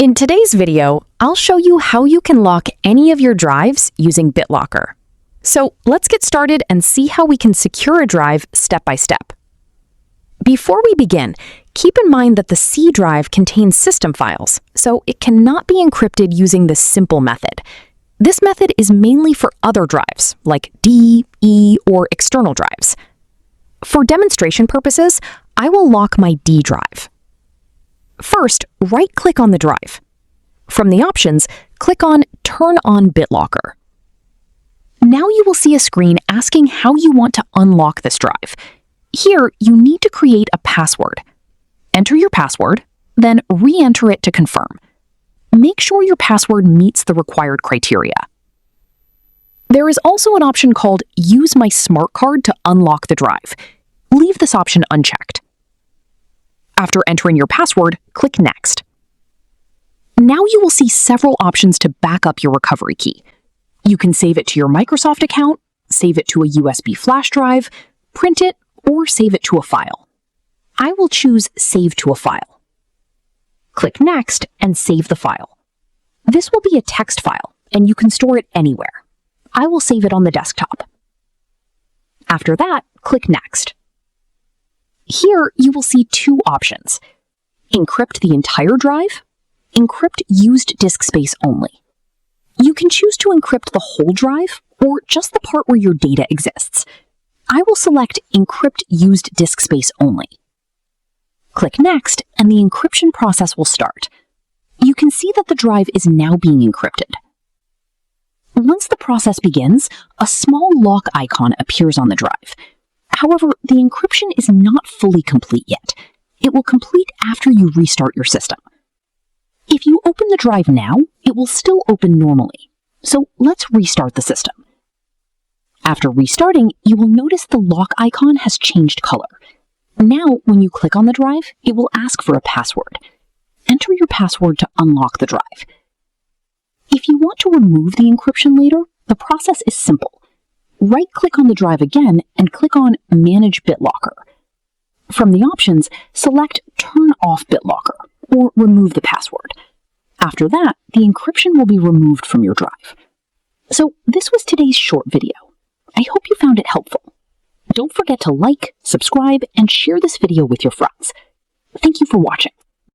In today's video, I'll show you how you can lock any of your drives using BitLocker. So let's get started and see how we can secure a drive step by step. Before we begin, keep in mind that the C drive contains system files, so it cannot be encrypted using this simple method. This method is mainly for other drives, like D, E, or external drives. For demonstration purposes, I will lock my D drive. First, right-click on the drive. From the options, click on Turn on BitLocker. Now you will see a screen asking how you want to unlock this drive. Here, you need to create a password. Enter your password, then re-enter it to confirm. Make sure your password meets the required criteria. There is also an option called Use my smart card to unlock the drive. Leave this option unchecked. After entering your password, click Next. Now you will see several options to back up your recovery key. You can save it to your Microsoft account, save it to a USB flash drive, print it, or save it to a file. I will choose Save to a file. Click Next and save the file. This will be a text file, and you can store it anywhere. I will save it on the desktop. After that, click Next. Here, you will see two options. Encrypt the entire drive, encrypt used disk space only. You can choose to encrypt the whole drive or just the part where your data exists. I will select Encrypt used disk space only. Click Next, and the encryption process will start. You can see that the drive is now being encrypted. Once the process begins, a small lock icon appears on the drive. However, the encryption is not fully complete yet. It will complete after you restart your system. If you open the drive now, it will still open normally. So let's restart the system. After restarting, you will notice the lock icon has changed color. Now, when you click on the drive, it will ask for a password. Enter your password to unlock the drive. If you want to remove the encryption later, the process is simple. Right-click on the drive again and click on Manage BitLocker. From the options, select Turn off BitLocker or remove the password. After that, the encryption will be removed from your drive. So this was today's short video. I hope you found it helpful. Don't forget to like, subscribe, and share this video with your friends. Thank you for watching.